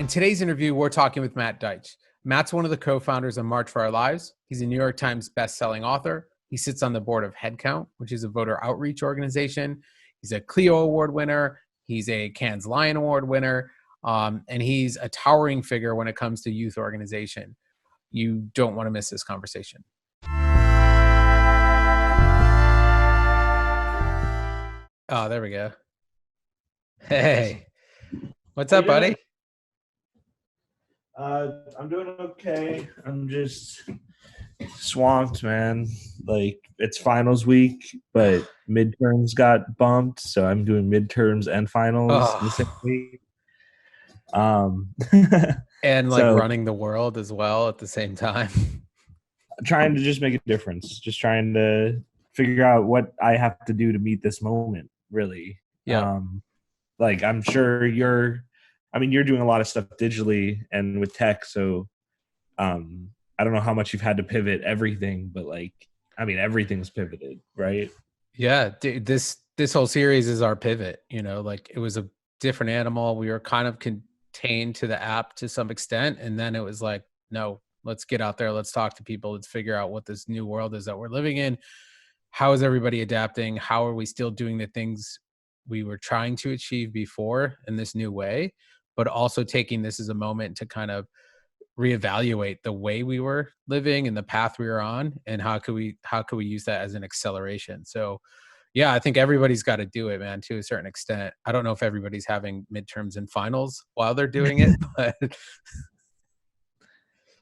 In today's interview, we're talking with Matt Deitsch. Matt's one of the co-founders of March for Our Lives. He's a New York Times best-selling author. He sits on the board of Headcount, which is a voter outreach organization. He's a Clio Award winner. He's a Cannes Lion Award winner. And he's a towering figure when it comes to youth organization. You don't want to miss this conversation. Oh, there we go. Hey, what's up, buddy? I'm doing okay. I'm just swamped, man. Like, it's finals week, but midterms got bumped, so I'm doing midterms and finals the same week. And like running the world as well at the same time. Trying to just make a difference. Just trying to figure out what I have to do to meet this moment, really. Yeah. Like, I'm sure you're doing a lot of stuff digitally and with tech, so I don't know how much you've had to pivot everything, but everything's pivoted, right? Yeah, dude, this whole series is our pivot, like it was a different animal. We were kind of contained to the app to some extent, and then it was like, no, let's get out there, let's talk to people, let's figure out what this new world is that we're living in. How is everybody adapting? How are we still doing the things we were trying to achieve before in this new way, but also taking this as a moment to kind of reevaluate the way we were living and the path we were on, and how could we use that as an acceleration? So yeah, I think everybody's got to do it, man, to a certain extent. I don't know if everybody's having midterms and finals while they're doing it, but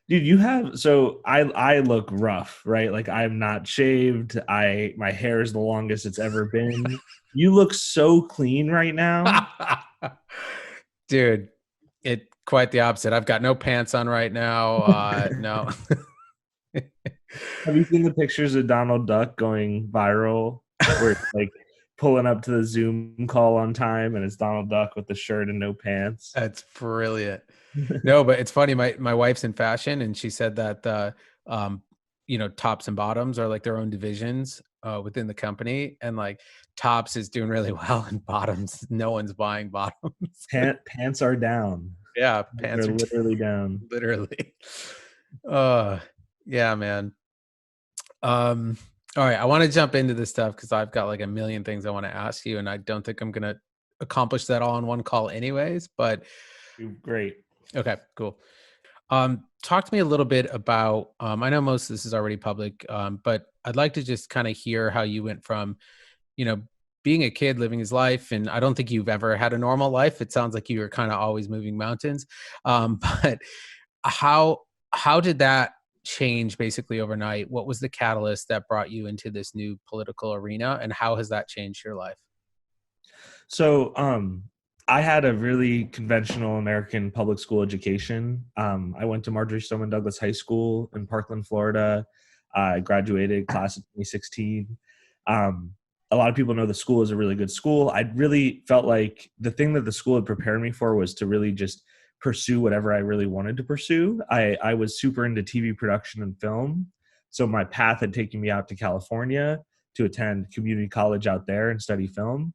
dude, so I look rough, right? Like, I'm not shaved. My hair is the longest it's ever been. You look so clean right now. Dude, quite the opposite. I've got no pants on right now. No. Have you seen the pictures of Donald Duck going viral where it's like pulling up to the Zoom call on time and it's Donald Duck with the shirt and no pants? That's brilliant. No, but it's funny. My wife's in fashion, and she said that tops and bottoms are like their own divisions within the company, and like tops is doing really well, and bottoms, no one's buying bottoms. Pants are down. Yeah, pants are literally down. Literally. Yeah, man. All right, I want to jump into this stuff because I've got like a million things I want to ask you, and I don't think I'm gonna accomplish that all in one call anyways, but great. Okay, cool. Talk to me a little bit about, I know most of this is already public, but I'd like to just kind of hear how you went from, being a kid living his life, and I don't think you've ever had a normal life. It sounds like you were kind of always moving mountains. But how did that change basically overnight? What was the catalyst that brought you into this new political arena, and how has that changed your life? So, I had a really conventional American public school education. I went to Marjorie Stoneman Douglas High School in Parkland, Florida. I graduated class of 2016. A lot of people know the school is a really good school. I really felt like the thing that the school had prepared me for was to really just pursue whatever I really wanted to pursue. I was super into TV production and film. So my path had taken me out to California to attend community college out there and study film.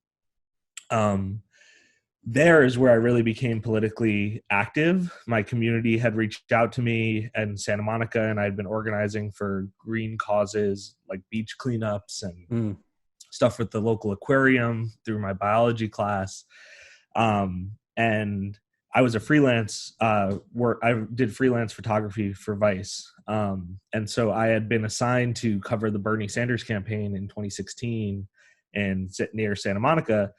There is where I really became politically active. My community had reached out to me in Santa Monica, and I'd been organizing for green causes like beach cleanups and stuff with the local aquarium through my biology class. And I was a freelance I did freelance photography for Vice. And so I had been assigned to cover the Bernie Sanders campaign in 2016 and sit near Santa Monica.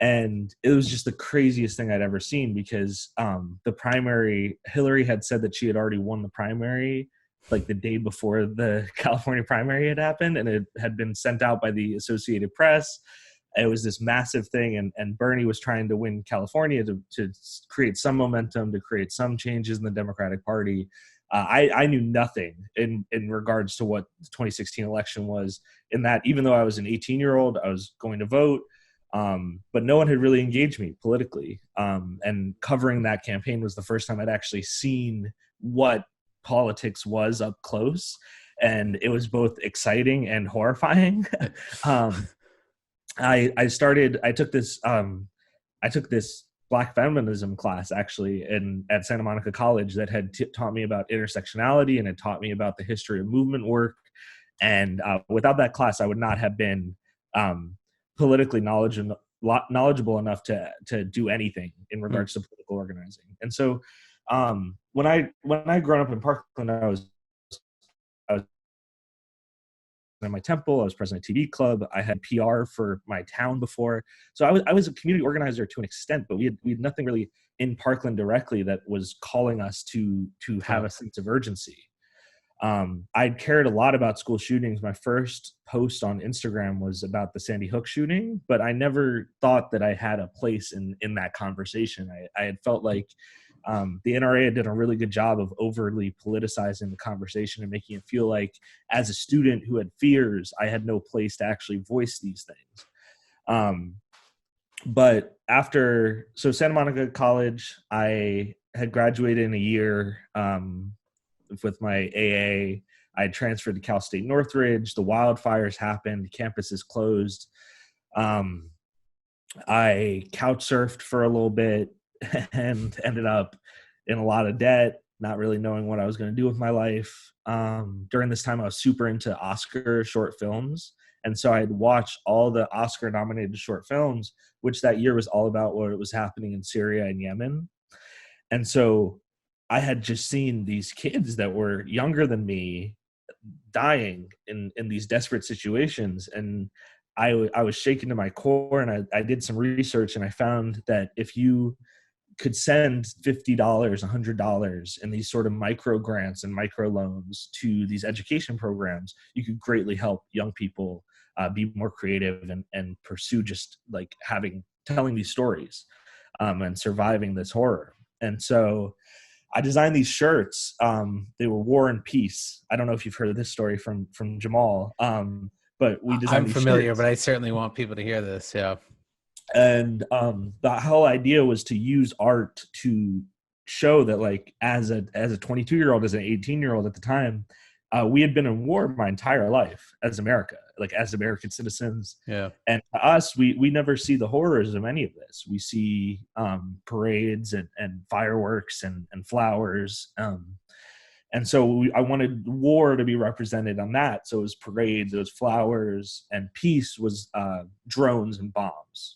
And it was just the craziest thing I'd ever seen because the primary, Hillary had said that she had already won the primary like the day before the California primary had happened, and it had been sent out by the Associated Press. It was this massive thing, and Bernie was trying to win California to create some momentum, to create some changes in the Democratic Party. I knew nothing in regards to what the 2016 election was, in that even though I was an 18-year-old, I was going to vote. But no one had really engaged me politically. And covering that campaign was the first time I'd actually seen what politics was up close. And it was both exciting and horrifying. I took this Black feminism class actually at Santa Monica College that had taught me about intersectionality and had taught me about the history of movement work. And without that class, I would not have been politically knowledgeable enough to do anything in regards to political organizing. And so when I grown up in Parkland, I was in my temple. I was president of TV club. I had PR for my town before. So I was a community organizer to an extent, but we had nothing really in Parkland directly that was calling us to have a sense of urgency. I'd cared a lot about school shootings. My first post on Instagram was about the Sandy Hook shooting, but I never thought that I had a place in that conversation. I had felt like the NRA did a really good job of overly politicizing the conversation and making it feel like, as a student who had fears, I had no place to actually voice these things. But so Santa Monica College, I had graduated in a year with my AA. I transferred to Cal State Northridge. The wildfires happened. Campus is closed. I couch surfed for a little bit and ended up in a lot of debt, not really knowing what I was going to do with my life. During this time, I was super into Oscar short films. And so I had watched all the Oscar-nominated short films, which that year was all about what was happening in Syria and Yemen. And so I had just seen these kids that were younger than me dying in these desperate situations. And I was shaken to my core, and I did some research, and I found that if you could send $50, $100 in these sort of micro grants and micro loans to these education programs, you could greatly help young people be more creative and pursue just like telling these stories and surviving this horror. And so I designed these shirts. They were War and Peace. I don't know if you've heard of this story from Jamal, but we designed these familiar, shirts. but I certainly want people to hear this. Yeah. And the whole idea was to use art to show that, like, as a 22-year-old, as an 18-year-old at the time, we had been in war my entire life as America, like as American citizens. Yeah. And to us, we never see the horrors of any of this. We see parades and fireworks and flowers. And so I wanted war to be represented on that. So it was parades, it was flowers, and peace was drones and bombs.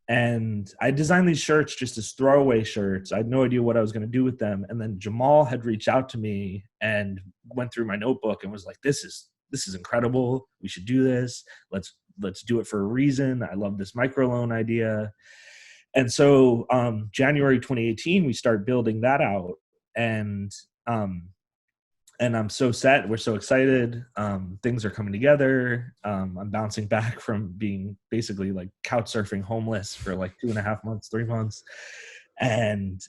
And I designed these shirts just as throwaway shirts. I had no idea what I was going to do with them. And then Jamal had reached out to me and went through my notebook and was like, this is incredible. We should do this. Let's do it for a reason. I love this microloan idea. And so January 2018, we start building that out. And I'm so set. We're so excited. Things are coming together. I'm bouncing back from being basically like couch surfing homeless for like 2.5 months, 3 months. And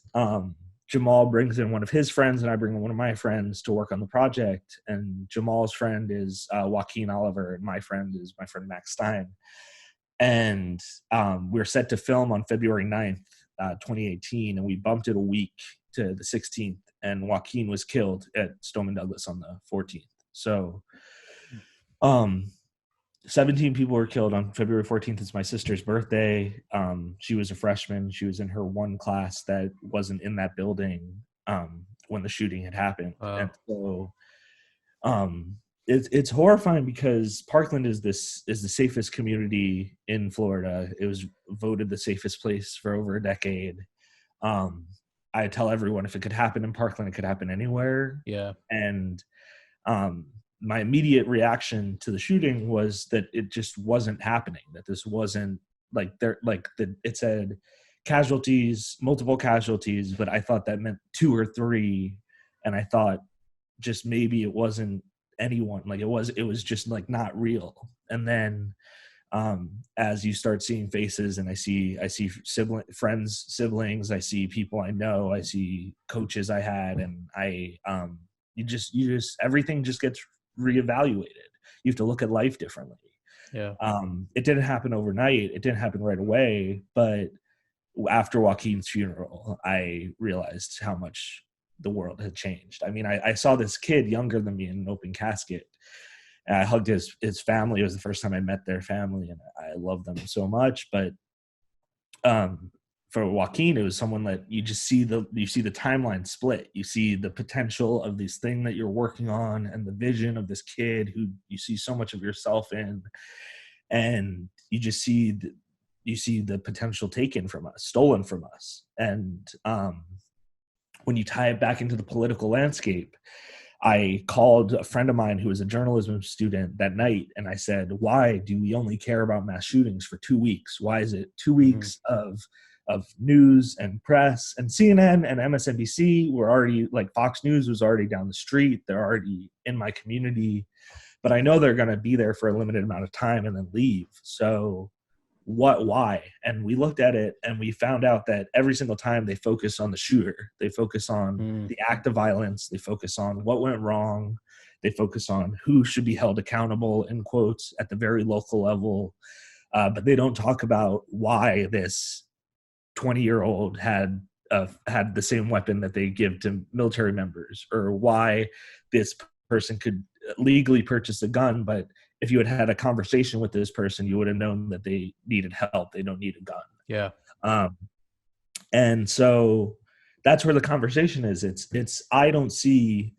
Jamal brings in one of his friends, and I bring in one of my friends to work on the project. And Jamal's friend is Joaquin Oliver, and my friend is my friend Max Stein. And we're set to film on February 9th, 2018, and we bumped it a week to the 16th. And Joaquin was killed at Stoneman Douglas on the 14th. So 17 people were killed on February 14th. It's my sister's birthday. She was a freshman. She was in her one class that wasn't in that building when the shooting had happened. Wow. And so it's horrifying because Parkland is the safest community in Florida. It was voted the safest place for over a decade. I tell everyone, if it could happen in Parkland, it could happen anywhere. Yeah. And my immediate reaction to the shooting was that it just wasn't happening, that this wasn't it said casualties, multiple casualties, but I thought that meant 2 or 3. And I thought just maybe it wasn't anyone, like it was just like not real. And then as you start seeing faces, and I see siblings, I see people I know, I see coaches I had, and you just everything just gets reevaluated. You have to look at life differently. Yeah. It didn't happen overnight. It didn't happen right away. But after Joaquin's funeral, I realized how much the world had changed. I mean, I saw this kid younger than me in an open casket. And I hugged his family. It was the first time I met their family, and I loved them so much. But for Joaquin, it was someone that you see the timeline split. You see the potential of this thing that you're working on and the vision of this kid who you see so much of yourself in, and you just see the potential stolen from us. And when you tie it back into the political landscape, I called a friend of mine who was a journalism student that night, and I said, why do we only care about mass shootings for 2 weeks? Why is it 2 weeks of news and press? And CNN and MSNBC were already, like, Fox News was already down the street. They're already in my community, but I know they're going to be there for a limited amount of time and then leave. So why? And we looked at it and we found out that every single time they focus on the shooter, they focus on the act of violence, they focus on what went wrong, they focus on who should be held accountable, in quotes, at the very local level, but they don't talk about why this 20-year-old had the same weapon that they give to military members, or why this person could legally purchase a gun, but if you had had a conversation with this person, you would have known that they needed help. They don't need a gun. Yeah. And so that's where the conversation is. I don't see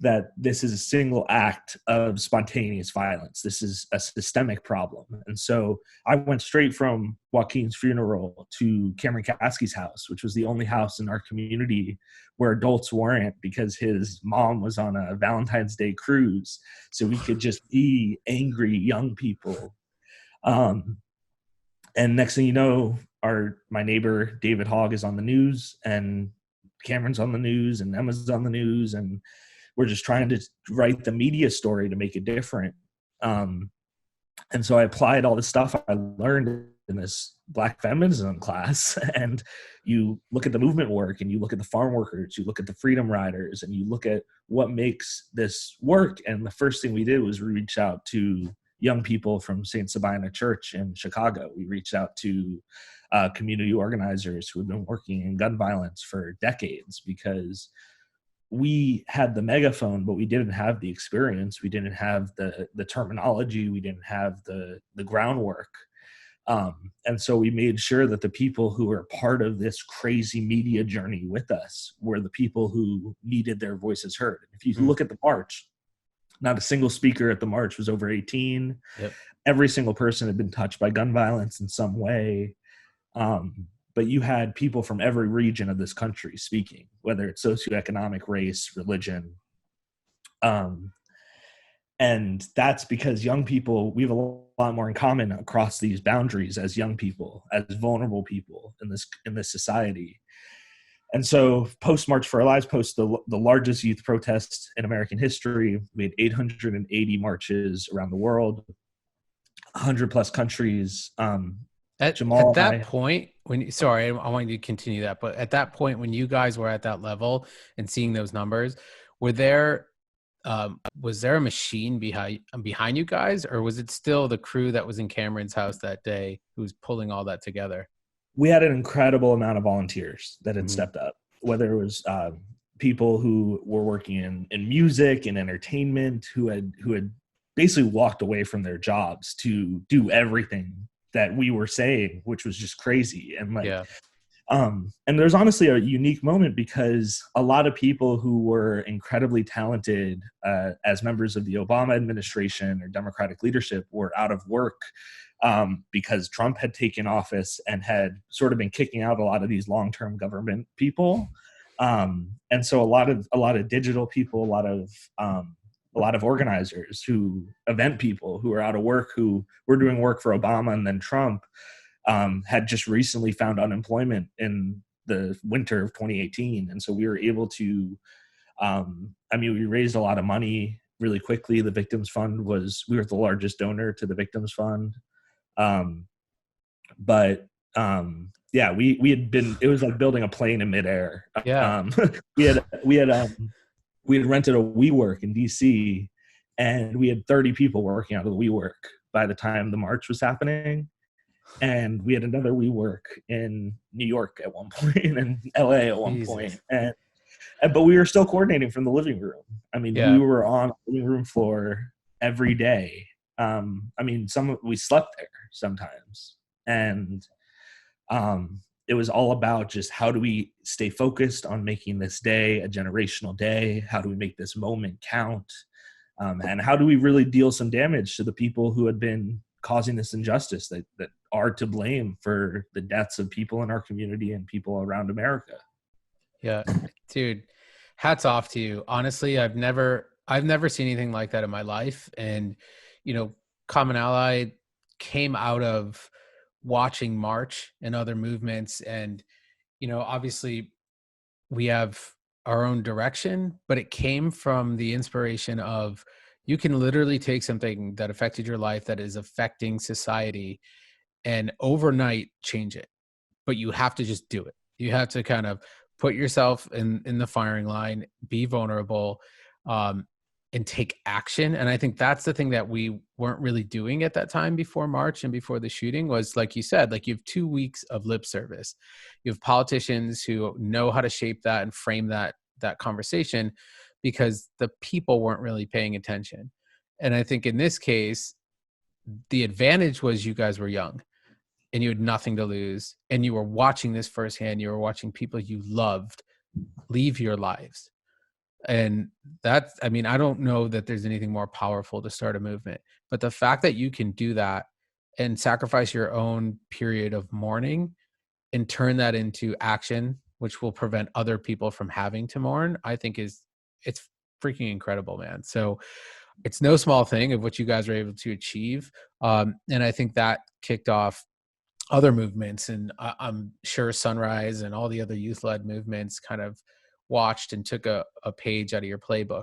that this is a single act of spontaneous violence. This is a systemic problem. And so I went straight from Joaquin's funeral to Cameron Kasky's house, which was the only house in our community where adults weren't, because his mom was on a Valentine's Day cruise. So we could just be angry young people. And next thing you know, my neighbor, David Hogg, is on the news, and Cameron's on the news, and Emma's on the news, and we're just trying to write the media story to make it different. And so I applied all the stuff I learned in this Black feminism class, and you look at the movement work, and you look at the farm workers, you look at the freedom riders, and you look at what makes this work. And the first thing we did was reach out to young people from St. Sabina Church in Chicago. We reached out to community organizers who had been working in gun violence for decades, because we had the megaphone, but we didn't have the experience. We didn't have the terminology. We didn't have the groundwork. And so we made sure that the people who were part of this crazy media journey with us were the people who needed their voices heard. If you look at the march, not a single speaker at the march was over 18. Yep. Every single person had been touched by gun violence in some way. But you had people from every region of this country speaking, whether it's socioeconomic, race, religion. And that's because young people, we have a lot more in common across these boundaries as young people, as vulnerable people in this society. And so post March for Our Lives, post the largest youth protest in American history, we had 880 marches around the world, 100 plus countries. At that point, sorry, I want you to continue that, but at that point, when you guys were at that level and seeing those numbers, was there a machine behind you guys, or was it still the crew that was in Cameron's house that day who was pulling all that together? We had an incredible amount of volunteers that had stepped up, whether it was people who were working in music and entertainment, who had basically walked away from their jobs to do everything that we were saying, which was just crazy. And and there's honestly a unique moment, because a lot of people who were incredibly talented as members of the Obama administration or Democratic leadership were out of work because Trump had taken office and had sort of been kicking out a lot of these long-term government people. And so a lot of digital people, a lot of organizers, event people who are out of work, who were doing work for Obama and then Trump, had just recently found unemployment in the winter of 2018. And so we were able to, we raised a lot of money really quickly. The Victims Fund we were the largest donor to the Victims Fund. We had been, it was like building a plane in midair. Yeah. We had rented a WeWork in DC, and we had 30 people working out of the WeWork by the time the march was happening. And we had another WeWork in New York at one point and LA at one point. But we were still coordinating from the living room. We were on the living room floor every day. We slept there sometimes. And it was all about just how do we stay focused on making this day a generational day? How do we make this moment count? And how do we really deal some damage to the people who had been causing this injustice that are to blame for the deaths of people in our community and people around America? Yeah, dude, hats off to you. Honestly, I've never seen anything like that in my life. And, you know, CommonAlly came out of watching March and other movements. And, obviously we have our own direction, but it came from the inspiration of you can literally take something that affected your life that is affecting society and overnight change it, but you have to just do it. You have to kind of put yourself in the firing line, be vulnerable, um, and take action. And I think that's the thing that we weren't really doing at that time before March and before the shooting was, like you said, like you have 2 weeks of lip service. You have politicians who know how to shape that and frame that conversation because the people weren't really paying attention. And I think in this case, the advantage was you guys were young and you had nothing to lose, and you were watching this firsthand. You were watching people you loved leave your lives. And that's, I mean, I don't know that there's anything more powerful to start a movement, but the fact that you can do that and sacrifice your own period of mourning and turn that into action, which will prevent other people from having to mourn, I think it's freaking incredible, man. So it's no small thing of what you guys were able to achieve. And I think that kicked off other movements, and I'm sure Sunrise and all the other youth-led movements kind of watched and took a page out of your playbook.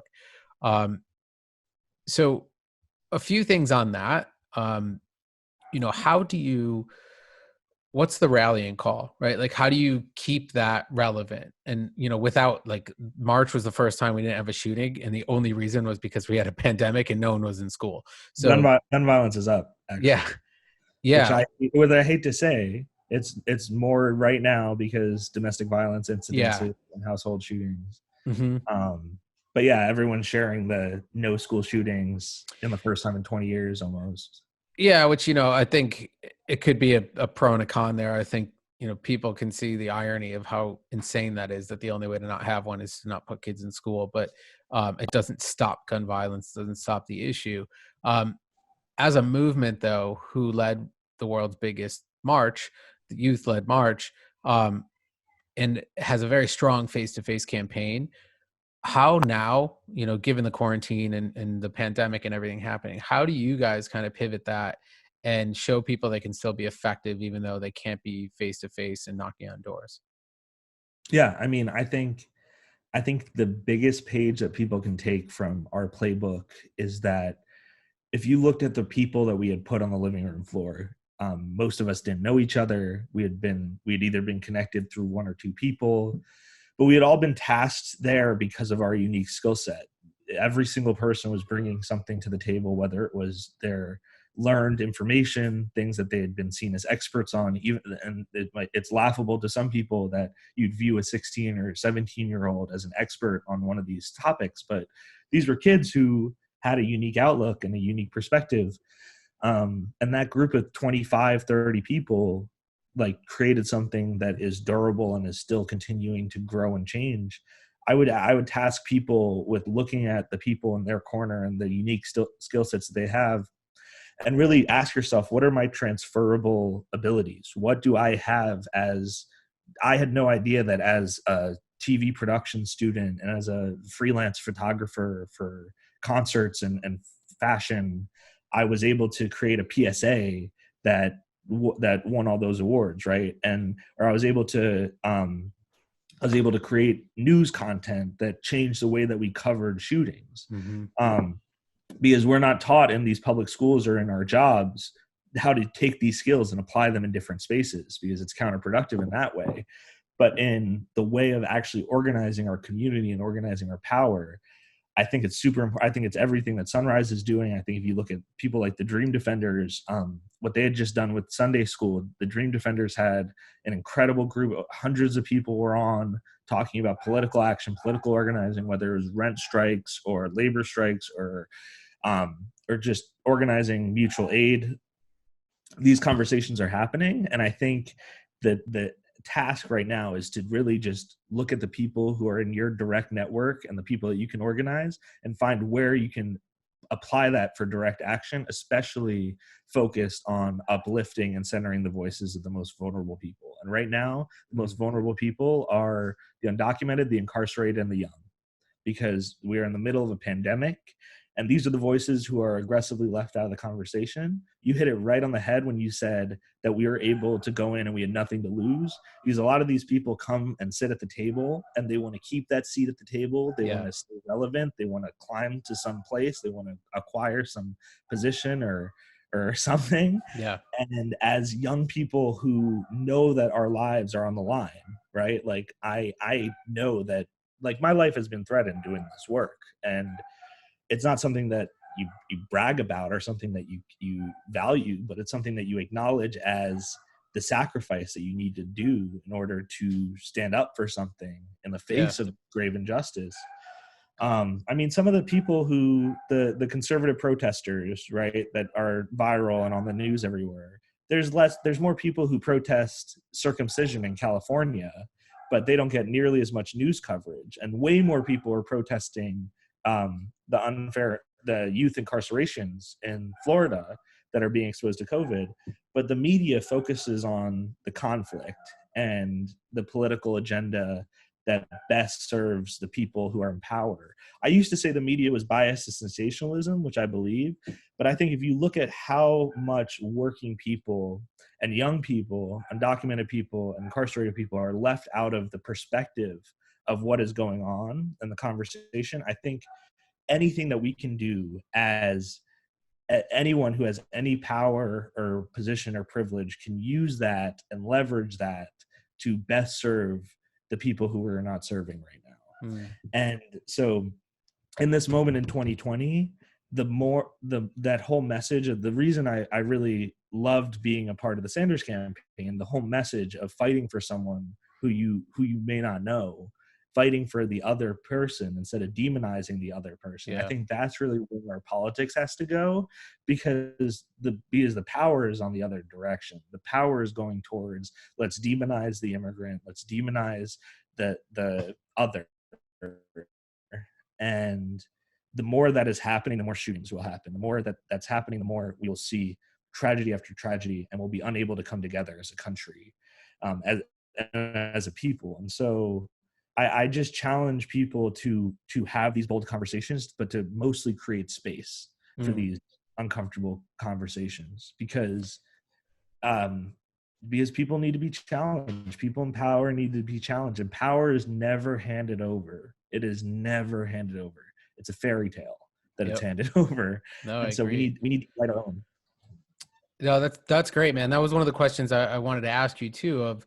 Um, so a few things on that. How do you, what's the rallying call, right? Like, how do you keep that relevant? And, without, like, March was the first time we didn't have a shooting, and the only reason was because we had a pandemic and no one was in school. So Gun violence is up, actually. yeah. Yeah. Which I hate to say, it's more right now because domestic violence incidents and household shootings. Mm-hmm. But yeah, everyone's sharing the no school shootings in the first time in 20 years almost. Yeah, which, I think it could be a pro and a con there. I think, people can see the irony of how insane that is, that the only way to not have one is to not put kids in school. But it doesn't stop gun violence, doesn't stop the issue. As a movement, though, who led the world's biggest march, the youth-led march, and has a very strong face-to-face campaign, how now, given the quarantine and the pandemic and everything happening, how do you guys kind of pivot that and show people they can still be effective even though they can't be face-to-face and knocking on doors? Yeah, I mean, I think the biggest page that people can take from our playbook is that if you looked at the people that we had put on the living room floor, most of us didn't know each other. We had either been connected through one or two people, but we had all been tasked there because of our unique skill set. Every single person was bringing something to the table, whether it was their learned information, things that they had been seen as experts on. It's laughable to some people that you'd view a 16 or 17-year-old as an expert on one of these topics, but these were kids who had a unique outlook and a unique perspective. And that group of 25, 30 people like created something that is durable and is still continuing to grow and change. I would task people with looking at the people in their corner and the unique skill sets that they have, and really ask yourself, what are my transferable abilities? What do I have? As I had no idea that as a TV production student and as a freelance photographer for concerts and fashion, I was able to create a PSA that won all those awards, right? Or I was able to create news content that changed the way that we covered shootings. Mm-hmm. Because we're not taught in these public schools or in our jobs how to take these skills and apply them in different spaces, because it's counterproductive in that way. But in the way of actually organizing our community and organizing our power, I think it's super important. I think it's everything that Sunrise is doing. I think if you look at people like the Dream Defenders, what they had just done with Sunday School, the Dream Defenders had an incredible group. Hundreds of people were on talking about political action, political organizing, whether it was rent strikes or labor strikes or just organizing mutual aid. These conversations are happening, and I think that task right now is to really just look at the people who are in your direct network and the people that you can organize and find where you can apply that for direct action, especially focused on uplifting and centering the voices of the most vulnerable people. And right now, the most vulnerable people are the undocumented, the incarcerated, and the young, because we are in the middle of a pandemic. And these are the voices who are aggressively left out of the conversation. You hit it right on the head when you said that we were able to go in and we had nothing to lose, because a lot of these people come and sit at the table and they want to keep that seat at the table. They want to stay relevant. They want to climb to some place. They want to acquire some position or something. Yeah. And as young people who know that our lives are on the line, right? Like I know that, like, my life has been threatened doing this work, and it's not something that you brag about or something that you value, but it's something that you acknowledge as the sacrifice that you need to do in order to stand up for something in the face of grave injustice. I mean, some of the people who, the conservative protesters, right, that are viral and on the news everywhere, there's more people who protest circumcision in California, but they don't get nearly as much news coverage. And way more people are protesting the youth incarcerations in Florida that are being exposed to COVID. But the media focuses on the conflict and the political agenda that best serves the people who are in power. I used to say the media was biased to sensationalism, which I believe, but I think if you look at how much working people and young people, undocumented people, and incarcerated people are left out of the perspective of what is going on in the conversation, I think anything that we can do as anyone who has any power or position or privilege can use that and leverage that to best serve the people who we're not serving right now. And so in this moment in 2020, that whole message of the reason I really loved being a part of the Sanders campaign, the whole message of fighting for someone who you may not know, fighting for the other person instead of demonizing the other person. I think that's really where our politics has to go, because the power is on the other direction. The power is going towards, let's demonize the immigrant, let's demonize the other. And the more that is happening, the more shootings will happen. The more that's happening, the more we will see tragedy after tragedy, and we'll be unable to come together as a country, as a people. And so I just challenge people to have these bold conversations, but to mostly create space for these uncomfortable conversations, because people need to be challenged. People in power need to be challenged, and power is never handed over. It is never handed over. It's a fairy tale that it's handed over. No, and so we need to write our own. No, that's great, man. That was one of the questions I wanted to ask you too. Of,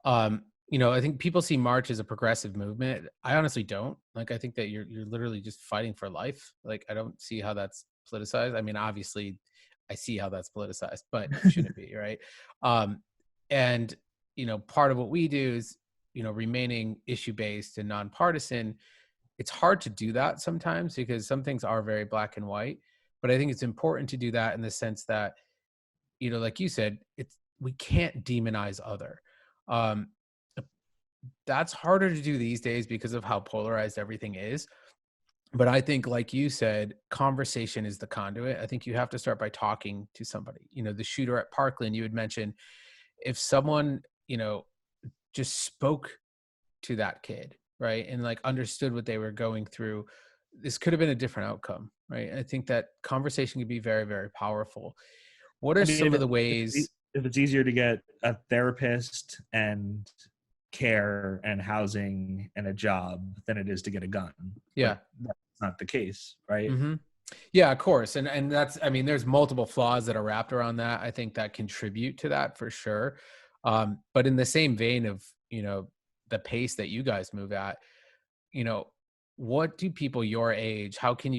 I think people see March as a progressive movement. I honestly don't. Like, I think that you're literally just fighting for life. Like, I don't see how that's politicized. I mean, obviously, I see how that's politicized, but it shouldn't be, right? And part of what we do is, remaining issue based and nonpartisan. It's hard to do that sometimes because some things are very black and white. But I think it's important to do that in the sense that, like you said, we can't demonize other. That's harder to do these days because of how polarized everything is. But I think, like you said, conversation is the conduit. I think you have to start by talking to somebody. The shooter at Parkland, you had mentioned, if someone, just spoke to that kid, right, and like understood what they were going through, this could have been a different outcome, right? I think that conversation can be very, very powerful. What are some of the ways? If it's easier to get a therapist and care and housing and a job than it is to get a gun. Yeah. But that's not the case, right? Mm-hmm. Yeah, of course. And that's, I mean, there's multiple flaws that are wrapped around that. I think that contribute to that for sure. But in the same vein of, the pace that you guys move at, what do people your age, how can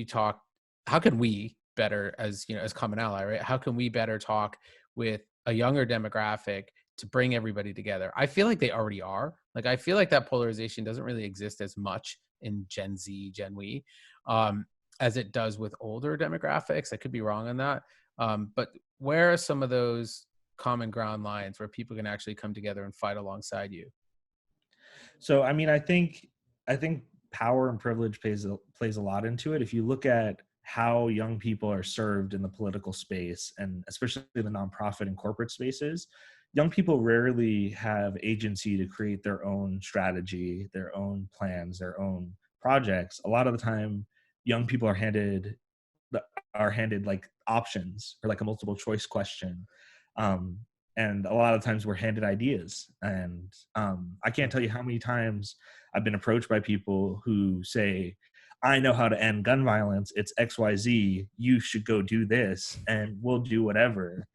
we better as CommonAlly, right? How can we better talk with a younger demographic to bring everybody together? I feel like they already are. Like, I feel like that polarization doesn't really exist as much in Gen Z, Gen Y, as it does with older demographics. I could be wrong on that. But where are some of those common ground lines where people can actually come together and fight alongside you? So, I mean, I think power and privilege plays a lot into it. If you look at how young people are served in the political space, and especially the nonprofit and corporate spaces, young people rarely have agency to create their own strategy, their own plans, their own projects. A lot of the time, young people are handed like options or like a multiple choice question. Um, and a lot of times we're handed ideas. And I can't tell you how many times I've been approached by people who say, I know how to end gun violence. It's XYZ. You should go do this and we'll do whatever.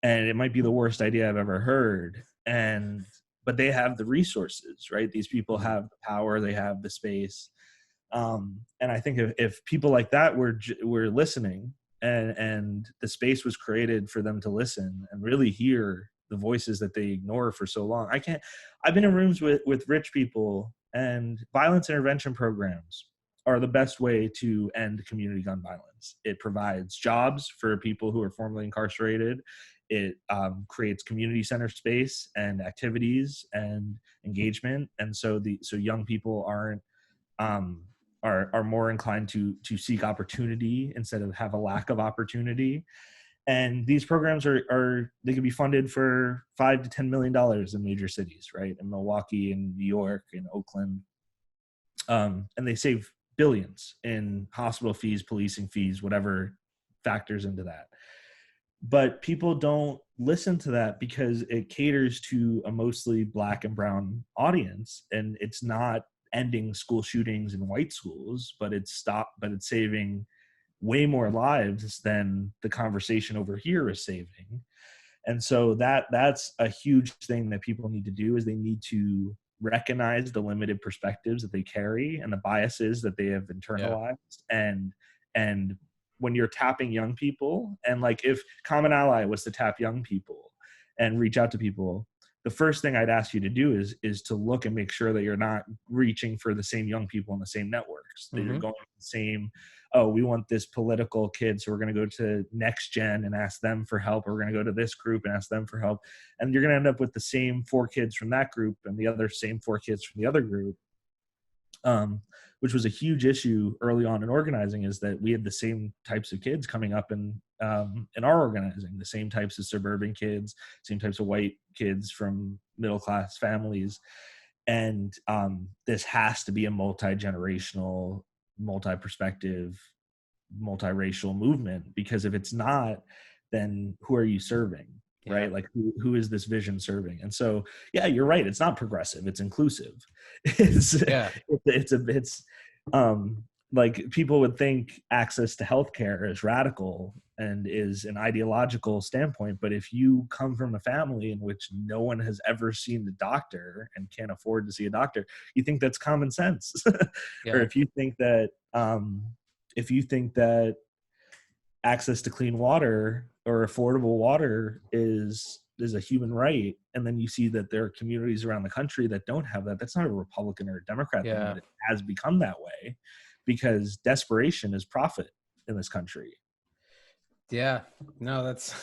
And it might be the worst idea I've ever heard. But they have the resources, right? These people have the power, they have the space. And I think if people like that were listening, and the space was created for them to listen and really hear the voices that they ignore for so long. I've been in rooms with rich people, and violence intervention programs are the best way to end community gun violence. It provides jobs for people who are formerly incarcerated. It creates community center space and activities and engagement. And so young people um, are more inclined to seek opportunity instead of have a lack of opportunity. And these programs they can be funded for $5 to $10 million in major cities, right? In Milwaukee, in New York, in Oakland, and they save billions in hospital fees, policing fees, whatever factors into that. But people don't listen to that because it caters to a mostly Black and brown audience, and it's not ending school shootings in white schools, but it's saving way more lives than the conversation over here is saving. And so that's a huge thing that people need to do, is they need to recognize the limited perspectives that they carry and the biases that they have internalized. And when you're tapping young people, and like if CommonAlly was to tap young people and reach out to people, the first thing I'd ask you to do is to look and make sure that you're not reaching for the same young people in the same networks, that you're going to the same, oh, we want this political kid, so we're going to go to Next Gen and ask them for help, or we're going to go to this group and ask them for help. And you're going to end up with the same 4 kids from that group and the other same 4 kids from the other group. Which was a huge issue early on in organizing, is that we had the same types of kids coming up in our organizing, the same types of suburban kids, same types of white kids from middle-class families. And this has to be a multi-generational, multi-perspective, multiracial movement, because if it's not, then who are you serving? Right? Like who is this vision serving? And so, yeah, you're right. It's not progressive. It's inclusive. It's like people would think access to healthcare is radical and is an ideological standpoint. But if you come from a family in which no one has ever seen the doctor and can't afford to see a doctor, you think that's common sense. Or if you think that access to clean water or affordable water is a human right, and then you see that there are communities around the country that don't have that, that's not a Republican or a Democrat thing, but it has become that way because desperation is profit in this country. Yeah, no, that's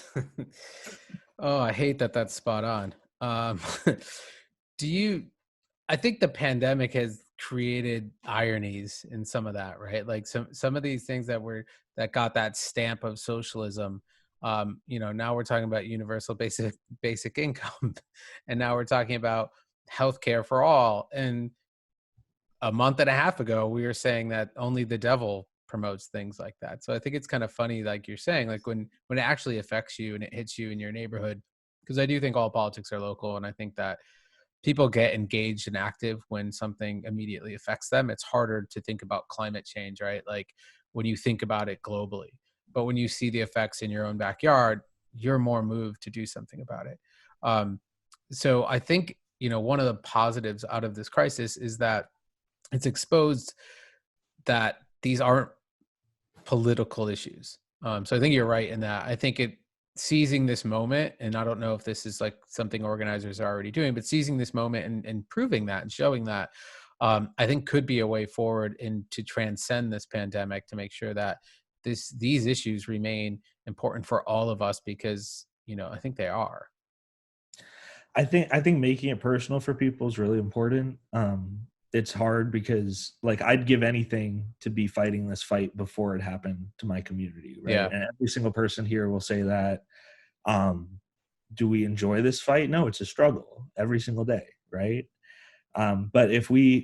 oh, I hate that that's spot on. I think the pandemic has created ironies in some of that, right? Like some of these things that got that stamp of socialism. Now we're talking about universal basic income, and now we're talking about healthcare for all. And a month and a half ago, we were saying that only the devil promotes things like that. So I think it's kind of funny, like you're saying, like when it actually affects you and it hits you in your neighborhood, because I do think all politics are local, and I think that people get engaged and active when something immediately affects them. It's harder to think about climate change, right? Like when you think about it globally, but when you see the effects in your own backyard, you're more moved to do something about it. So I think, one of the positives out of this crisis is that it's exposed that these aren't political issues. So I think you're right in that. I think seizing this moment, and I don't know if this is like something organizers are already doing, but seizing this moment and proving that and showing that, I think could be a way forward to transcend this pandemic, to make sure that these issues remain important for all of us, because, I think they are. I think making it personal for people is really important. It's hard because like I'd give anything to be fighting this fight before it happened to my community, right? Yeah. And every single person here will say that. Do we enjoy this fight? No, it's a struggle every single day, right? But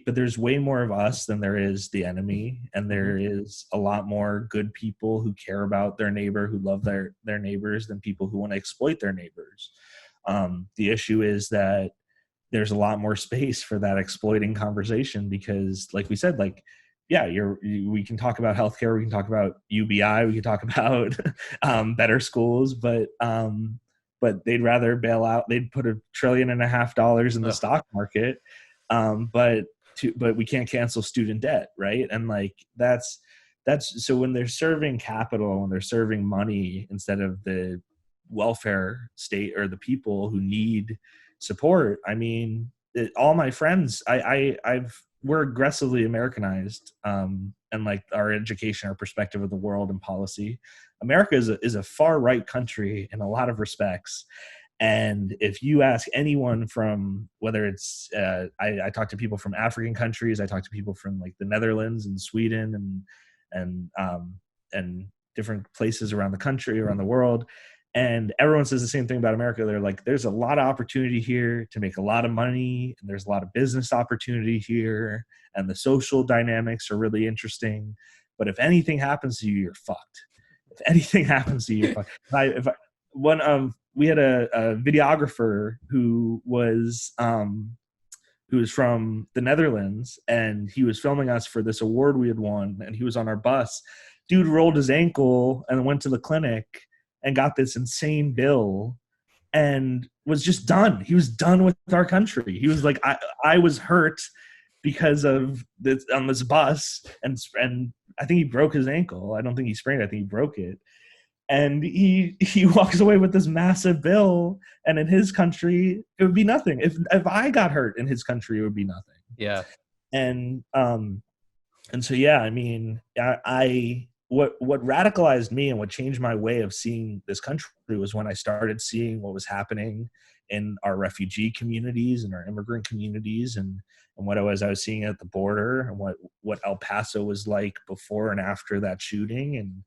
there's way more of us than there is the enemy, and there is a lot more good people who care about their neighbor, who love their neighbors, than people who want to exploit their neighbors. The issue is that there's a lot more space for that exploiting conversation because, like we said, like, yeah, we can talk about healthcare, we can talk about UBI, we can talk about better schools, but they'd rather bail out. They'd put $1.5 trillion in the stock market, but we can't cancel student debt, right? And like that's so when they're serving capital, when they're serving money instead of the welfare state or the people who need support. I mean, all my friends, we're aggressively Americanized, and like our education, our perspective of the world and policy. America is a far right country in a lot of respects. And if you ask anyone from whether it's, I talk to people from African countries, I talk to people from like the Netherlands and Sweden and different places around the country, around the world. And everyone says the same thing about America. They're like, there's a lot of opportunity here to make a lot of money, and there's a lot of business opportunity here, and the social dynamics are really interesting. But if anything happens to you, you're fucked. If anything happens to you, you're fucked. We had a videographer who was from the Netherlands, and he was filming us for this award we had won, and he was on our bus. Dude rolled his ankle and went to the clinic and got this insane bill and was just done. He was done with our country. He was like, I was hurt because of this on this bus, and I think he broke his ankle. I don't think he sprained it. I think he broke it. And he walks away with this massive bill, and in his country it would be nothing. If I got hurt in his country, it would be nothing. Yeah. And so yeah, I mean, what radicalized me and what changed my way of seeing this country was when I started seeing what was happening in our refugee communities and our immigrant communities, and what I was seeing at the border, and what El Paso was like before and after that shooting. And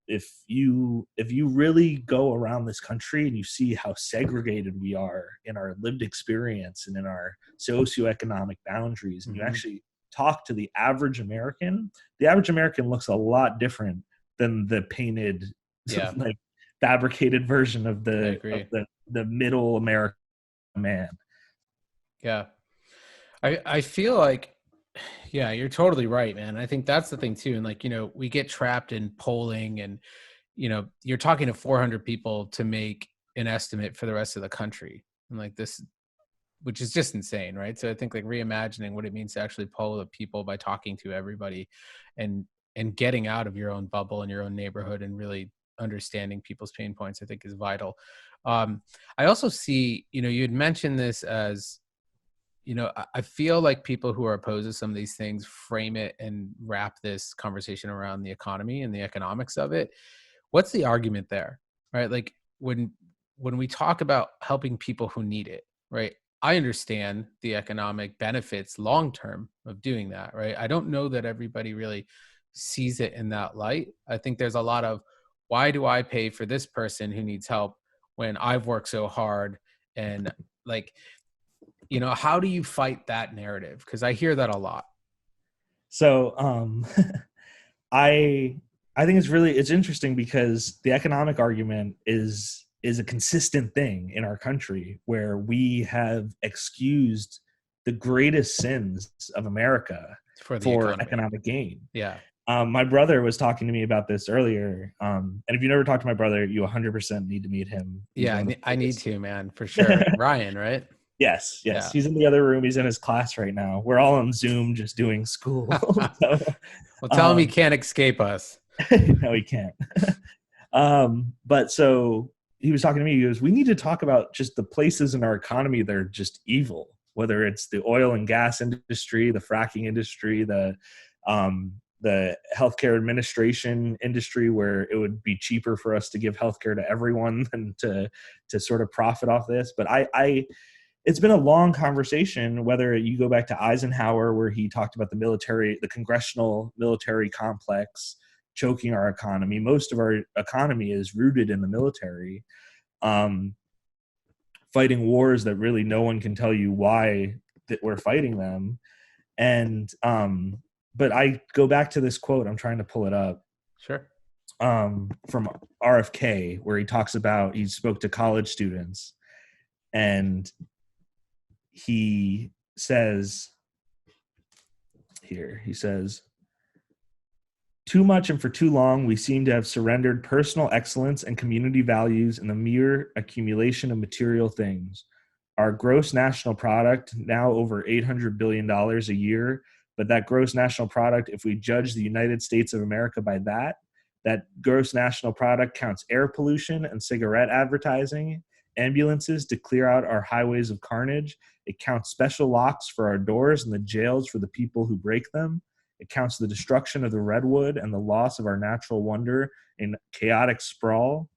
if you really go around this country and you see how segregated we are in our lived experience and in our socioeconomic boundaries, and you actually talk to the average American looks a lot different than the painted, like fabricated version of the middle American man. Yeah. I feel like, yeah, you're totally right, man. I think that's the thing too. And like, we get trapped in polling, and, you're talking to 400 people to make an estimate for the rest of the country. And like this, which is just insane, right? So I think like reimagining what it means to actually poll the people by talking to everybody, and getting out of your own bubble and your own neighborhood and really understanding people's pain points, I think is vital. I also see, you had mentioned this as, I feel like people who are opposed to some of these things frame it and wrap this conversation around the economy and the economics of it. What's the argument there, right? Like when we talk about helping people who need it, right? I understand the economic benefits long-term of doing that, right? I don't know that everybody really sees it in that light. I think there's a lot of, why do I pay for this person who needs help when I've worked so hard? And like, how do you fight that narrative? Because I hear that a lot. So I think it's interesting because the economic argument is a consistent thing in our country, where we have excused the greatest sins of America for economic gain. Yeah. My brother was talking to me about this earlier. And if you never talked to my brother, you 100% need to meet him. Yeah, I need to, man, for sure. Ryan, right? Yes. Yeah. He's in the other room. He's in his class right now. We're all on Zoom just doing school. Well, tell him he can't escape us. No, he can't. But so he was talking to me. He goes, we need to talk about just the places in our economy that are just evil, whether it's the oil and gas industry, the fracking industry, the the healthcare administration industry, where it would be cheaper for us to give healthcare to everyone than to sort of profit off this. But I it's been a long conversation, whether you go back to Eisenhower, where he talked about the military, the congressional military complex choking our economy. Most of our economy is rooted in the military, fighting wars that really no one can tell you why that we're fighting them. And but I go back to this quote, I'm trying to pull it up. Sure. From RFK, where he talks about, he spoke to college students, and he says, too much and for too long, we seem to have surrendered personal excellence and community values in the mere accumulation of material things. Our gross national product, now over $800 billion a year, but that gross national product, if we judge the United States of America by that gross national product counts air pollution and cigarette advertising, ambulances to clear out our highways of carnage. It counts special locks for our doors and the jails for the people who break them. It counts the destruction of the redwood and the loss of our natural wonder in chaotic sprawl.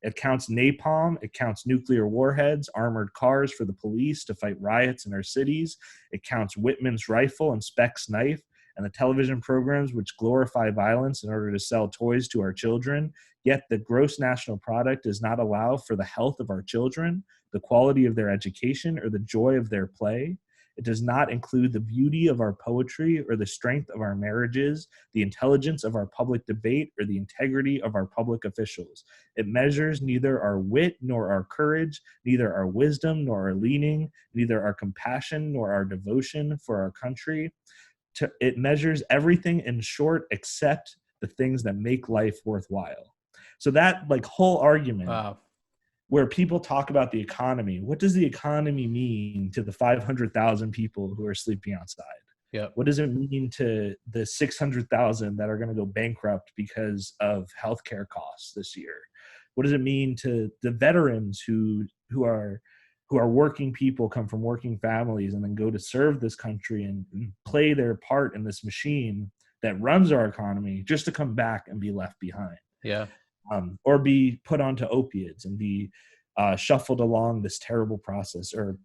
It counts napalm. It counts nuclear warheads, armored cars for the police to fight riots in our cities. It counts Whitman's rifle and Speck's knife, and the television programs which glorify violence in order to sell toys to our children. Yet the gross national product does not allow for the health of our children, the quality of their education, or the joy of their play. It does not include the beauty of our poetry or the strength of our marriages, the intelligence of our public debate, or the integrity of our public officials. It measures neither our wit nor our courage, neither our wisdom nor our leaning, neither our compassion nor our devotion for our country. It measures everything, in short, except the things that make life worthwhile. So that like whole argument, Wow. where people talk about the economy, what does the economy mean to the 500,000 people who are sleeping outside? Yep. What does it mean to the 600,000 that are going to go bankrupt because of healthcare costs this year? What does it mean to the veterans who are working people, come from working families, and then go to serve this country and play their part in this machine that runs our economy, just to come back and be left behind? Yeah. Or be put onto opiates and be shuffled along this terrible process. Or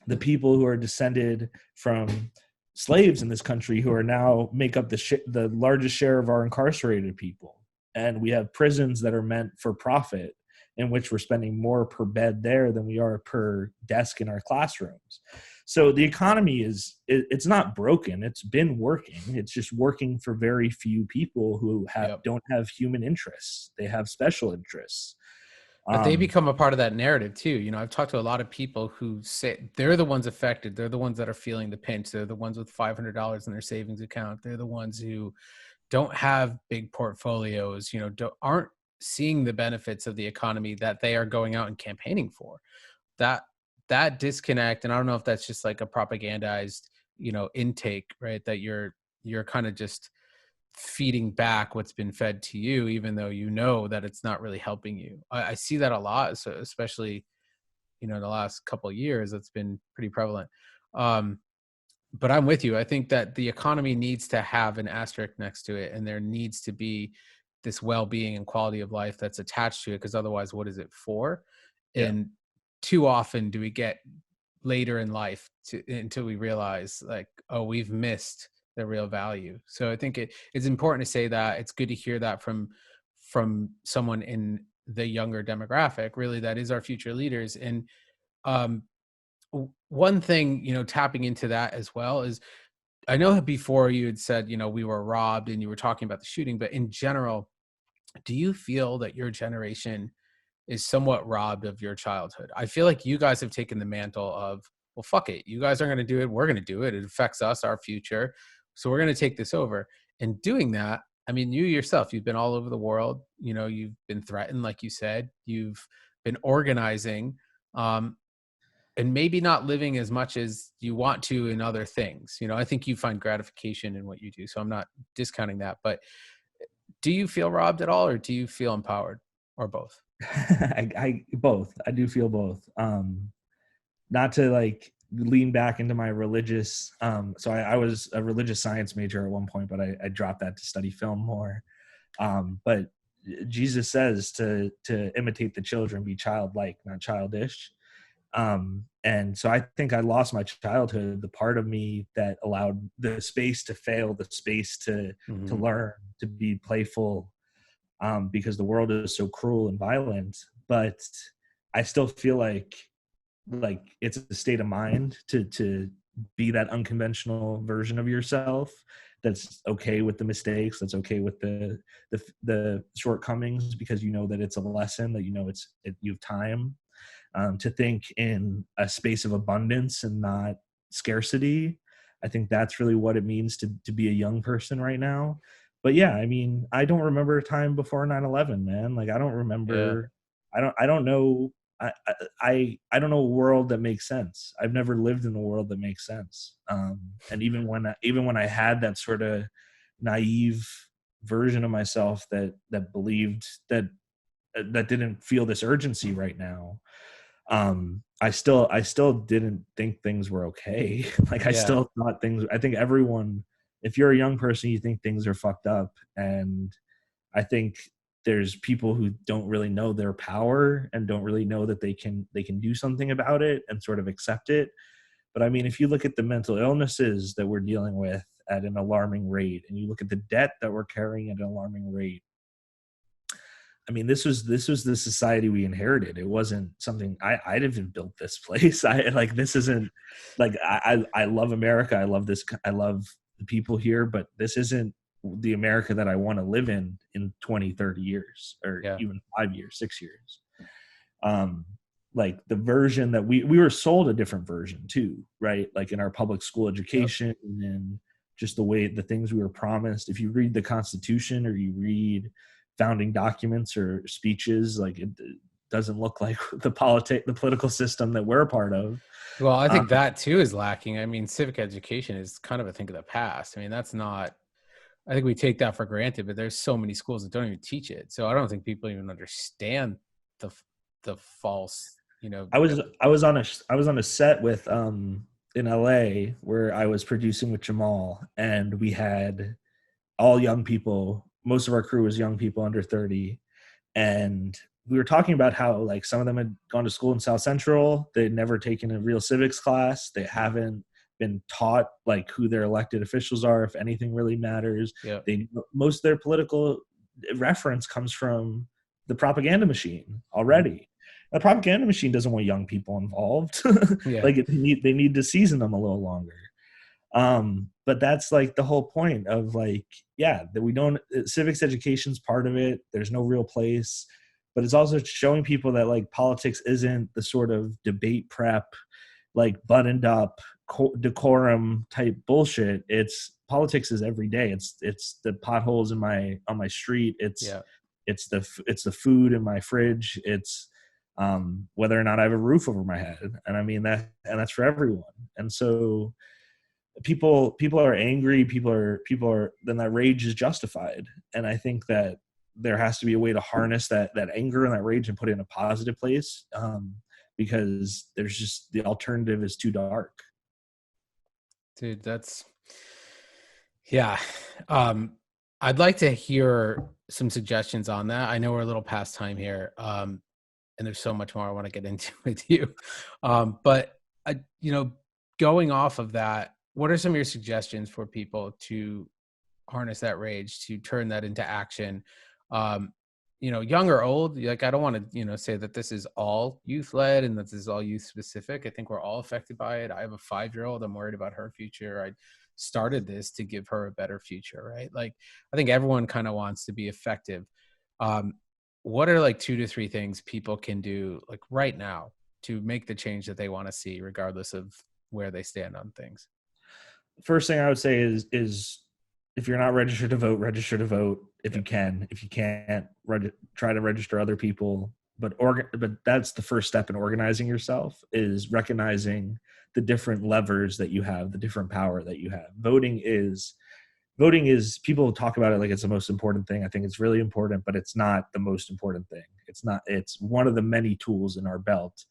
the people who are descended from slaves in this country, who are now make up the largest share of our incarcerated people. And we have prisons that are meant for profit, in which we're spending more per bed there than we are per desk in our classrooms. So the economy it's not broken. It's been working. It's just working for very few people who don't have human interests. They have special interests. But they become a part of that narrative too. You know, I've talked to a lot of people who say they're the ones affected. They're the ones that are feeling the pinch. They're the ones with $500 in their savings account. They're the ones who don't have big portfolios, you know, aren't seeing the benefits of the economy that they are going out and campaigning for. That disconnect, and I don't know if that's just like a propagandized, you know, intake, right? That you're kind of just feeding back what's been fed to you, even though you know that it's not really helping you. I see that a lot, so especially, you know, the last couple of years, it's been pretty prevalent. But I'm with you. I think that the economy needs to have an asterisk next to it, and there needs to be this well-being and quality of life that's attached to it, because otherwise, what is it for? Yeah. And too often do we get later in life until we realize, like, oh, we've missed the real value. So I think it's important to say that. It's good to hear that from someone in the younger demographic. Really, that is our future leaders. And one thing, you know, tapping into that as well is, I know that before you had said, you know, we were robbed, and you were talking about the shooting, but in general, do you feel that your generation is somewhat robbed of your childhood? I feel like you guys have taken the mantle of, well, fuck it. You guys are going to do it. We're going to do it. It affects us, our future. So we're going to take this over. And doing that, I mean, you yourself, you've been all over the world. You know, you've been threatened, like you said. You've been organizing, and maybe not living as much as you want to in other things. You know, I think you find gratification in what you do. So I'm not discounting that. But do you feel robbed at all, or do you feel empowered, or both? Both. I do feel both. Not to like lean back into my religious. So I was a religious science major at one point, but I dropped that to study film more. But Jesus says to imitate the children, be childlike, not childish. And so I think I lost my childhood, the part of me that allowed the space to fail, the space to learn, to be playful, because the world is so cruel and violent. But I still feel like it's a state of mind to be that unconventional version of yourself that's okay with the mistakes, that's okay with the shortcomings, because you know that it's a lesson, that you know you have time to think in a space of abundance and not scarcity. I think that's really what it means to be a young person right now. But yeah, I mean, I don't remember a time before 9/11, man. Like, I don't Yeah. remember. I don't know. I don't know a world that makes sense. I've never lived in a world that makes sense. And even when I had that sort of naive version of myself that believed that didn't feel this urgency right now, I still didn't think things were okay. Like, I Yeah. still thought things. I think everyone, if you're a young person, you think things are fucked up, and I think there's people who don't really know their power and don't really know that they can do something about it and sort of accept it. But I mean, if you look at the mental illnesses that we're dealing with at an alarming rate, and you look at the debt that we're carrying at an alarming rate, I mean, this was the society we inherited. It wasn't something I didn't build this place. I like, this isn't like, I love America. I love this. I love the people here, but this isn't the America that I want to live in 20, 30 years, or Yeah. even 5 years, 6 years. Um, like, the version that we were sold a different version too, right? Like, in our public school Yep. education, and just the things we were promised. If you read the Constitution, or you read founding documents or speeches, like, it doesn't look like the political system that we're a part of. Well, I Um, think that too is lacking. I mean, civic education is kind of a thing of the past. I mean, that's not, I think we take that for granted, but there's so many schools that don't even teach it. So I don't think people even understand the the false, I was on a set with in LA, where I was producing with Jamal, and we had all young people. Most of our crew was young people under 30, and we were talking about how, like, some of them had gone to school in South Central. They'd never taken a real civics class. They haven't been taught, like, who their elected officials are, if anything really matters. yeah, Most of their political reference comes from the propaganda machine already. The propaganda machine doesn't want young people involved. yeah, Like, they need to season them a little longer. But that's, like, the whole point of, like, yeah, that we don't, civics education's part of it. There's no real place, but it's also showing people that, like, politics isn't the sort of debate prep, like, buttoned up decorum type bullshit. It's politics is every day. It's the potholes on my street. yeah. It's the food in my fridge. It's whether or not I have a roof over my head. And I mean that, and that's for everyone. And so people are angry. People are, then that rage is justified. And I think that there has to be a way to harness that anger and that rage and put it in a positive place, because there's just, the alternative is too dark. Dude, that's, yeah. Um, I'd like to hear some suggestions on that. I know we're a little past time here. And there's so much more I want to get into with you. But going off of that, what are some of your suggestions for people to harness that rage, to turn that into action? Young or old, like, I don't want to, say that this is all youth led and that this is all youth specific. I think we're all affected by it. I have a 5-year-old. I'm worried about her future. I started this to give her a better future, right? Like, I think everyone kind of wants to be effective. Um, what are, like, 2 to 3 things people can do, like, right now, to make the change that they want to see, regardless of where they stand on things? First thing I would say is if you're not registered to vote, register to vote if you Yep. can. If you can't, try to register other people. But that's the first step in organizing yourself, is recognizing the different levers that you have, the different power that you have. Voting is, people talk about it like it's the most important thing. I think it's really important, but it's not the most important thing. It's not. It's one of the many tools in our belt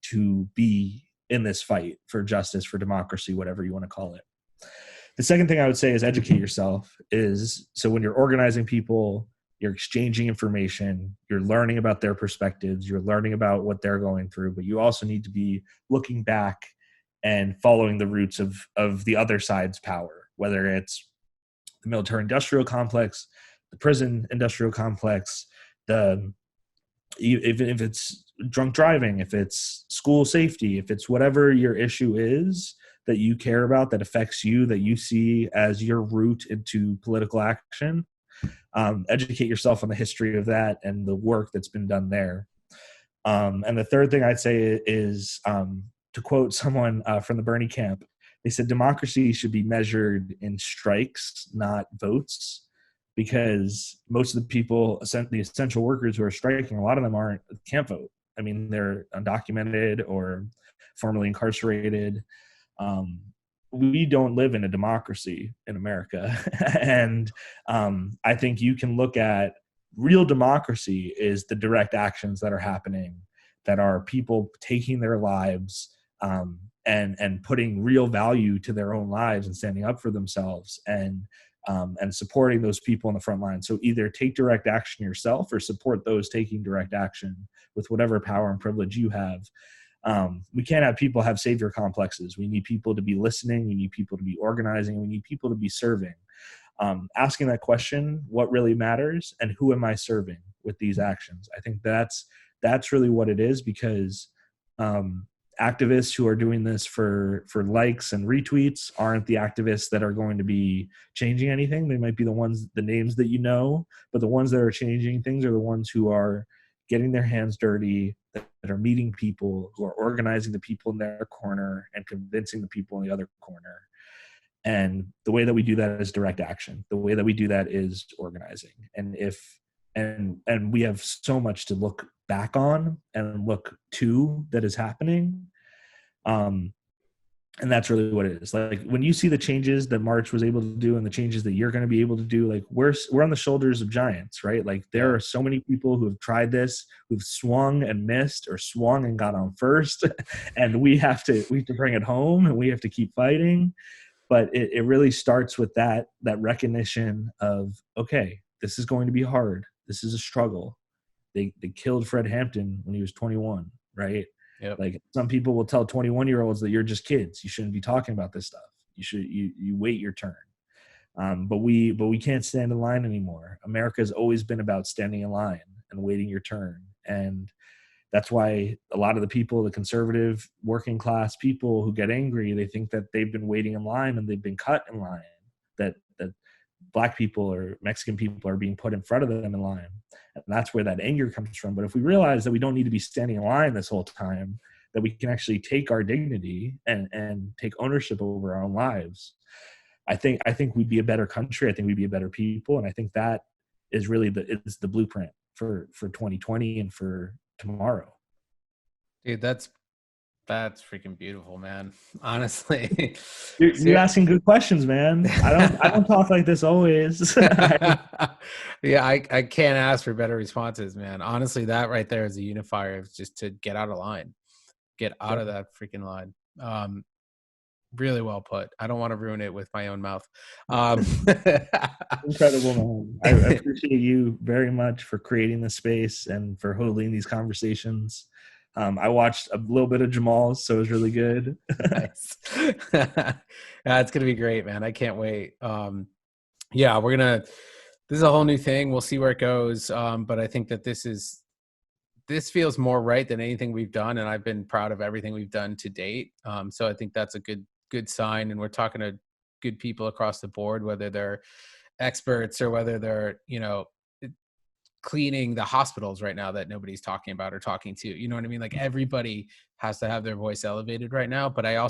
to be in this fight for justice, for democracy, whatever you want to call it. The second thing I would say is educate yourself. So when you're organizing people, you're exchanging information, you're learning about their perspectives, you're learning about what they're going through, but you also need to be looking back and following the roots of the other side's power, whether it's the military industrial complex, the prison industrial complex, if it's drunk driving, if it's school safety, if it's whatever your issue is that you care about, that affects you, that you see as your route into political action, educate yourself on the history of that and the work that's been done there. And the third thing I'd say is, to quote someone from the Bernie camp, they said democracy should be measured in strikes, not votes, because most of the people, the essential workers who are striking, a lot of them can't vote. I mean, they're undocumented or formerly incarcerated. We don't live in a democracy in America. And I think you can look at real democracy is the direct actions that are happening, that are people taking their lives and putting real value to their own lives and standing up for themselves and supporting those people on the front line. So either take direct action yourself or support those taking direct action with whatever power and privilege you have. We can't have people have savior complexes. We need people to be listening. We need people to be organizing. We need people to be serving. Asking that question, what really matters and who am I serving with these actions? I think that's really what it is, because activists who are doing this for likes and retweets aren't the activists that are going to be changing anything. They might be the names that you know, but the ones that are changing things are the ones who are getting their hands dirty, that are meeting people, who are organizing the people in their corner and convincing the people in the other corner. And the way that we do that is direct action. The way that we do that is organizing. And we have so much to look back on and look to that is happening. And that's really what it is. Like when you see the changes that March was able to do and the changes that you're going to be able to do, like we're on the shoulders of giants, right? Like there are so many people who have tried this, who've swung and missed or swung and got on first. And we have to bring it home and we have to keep fighting. But it really starts with that recognition of, okay, this is going to be hard. This is a struggle. They killed Fred Hampton when he was 21, right? Yep. Like some people will tell 21-year-olds that you're just kids. You shouldn't be talking about this stuff. You wait your turn. But we can't stand in line anymore. America has always been about standing in line and waiting your turn. And that's why a lot of the people, the conservative working class people who get angry, they think that they've been waiting in line and they've been cut in line, that Black people or Mexican people are being put in front of them in line. And that's where that anger comes from. But if we realize that we don't need to be standing in line this whole time, that we can actually take our dignity and take ownership over our own lives, I think we'd be a better country. I think we'd be a better people. And I think that is really it's the blueprint for 2020 and for tomorrow. Dude, that's freaking beautiful, man. Honestly, you're asking good questions, man. I don't talk like this always. Yeah, I can't ask for better responses, man. Honestly, that right there is a unifier of just to get out of line, get out of that freaking line. Really well put. I don't want to ruin it with my own mouth. Incredible, man. I appreciate you very much for creating this space and for holding these conversations. I watched a little bit of Jamal's, so it was really good. Nice. Yeah, it's gonna be great, man. I can't wait. Yeah, this is a whole new thing. We'll see where it goes. But I think that this feels more right than anything we've done, and I've been proud of everything we've done to date. So I think that's a good sign. And we're talking to good people across the board, whether they're experts or whether they're, cleaning the hospitals right now that nobody's talking about or talking to. You know what I mean? Like everybody has to have their voice elevated right now. But I'm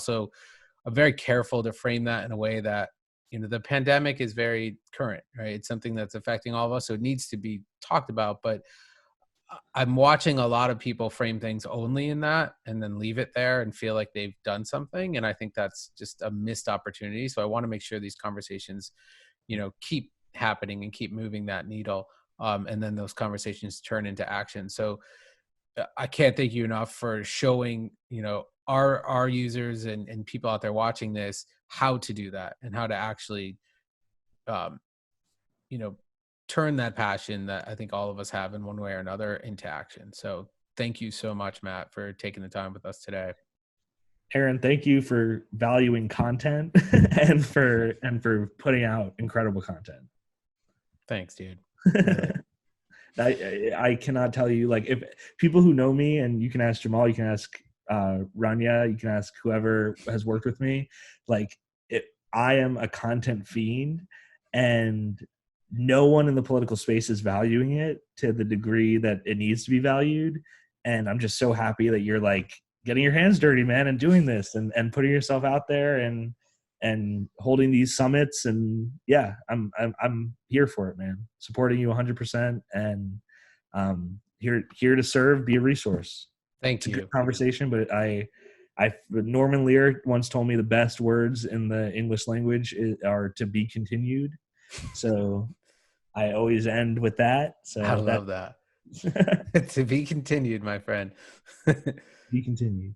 very careful to frame that in a way that, the pandemic is very current, right? It's something that's affecting all of us. So it needs to be talked about. But I'm watching a lot of people frame things only in that and then leave it there and feel like they've done something. And I think that's just a missed opportunity. So I want to make sure these conversations, keep happening and keep moving that needle. And then those conversations turn into action. So I can't thank you enough for showing, our users and people out there watching this how to do that and how to actually, you know, turn that passion that I think all of us have in one way or another into action. So thank you so much, Matt, for taking the time with us today. Aaron, thank you for valuing content and for putting out incredible content. Thanks, dude. I cannot tell you, like, if people who know me, and you can ask Jamal, you can ask Rania, you can ask whoever has worked with me, like, I am a content fiend, and no one in the political space is valuing it to the degree that it needs to be valued. And I'm just so happy that you're like getting your hands dirty, man, and doing this and putting yourself out there and holding these summits. And yeah, I'm here for it, man. Supporting you 100%, and here to serve, be a resource. Thank you. It's a good conversation, but Norman Lear once told me the best words in the English language are to be continued. So I always end with that. So I love that. To be continued, my friend. Be continued.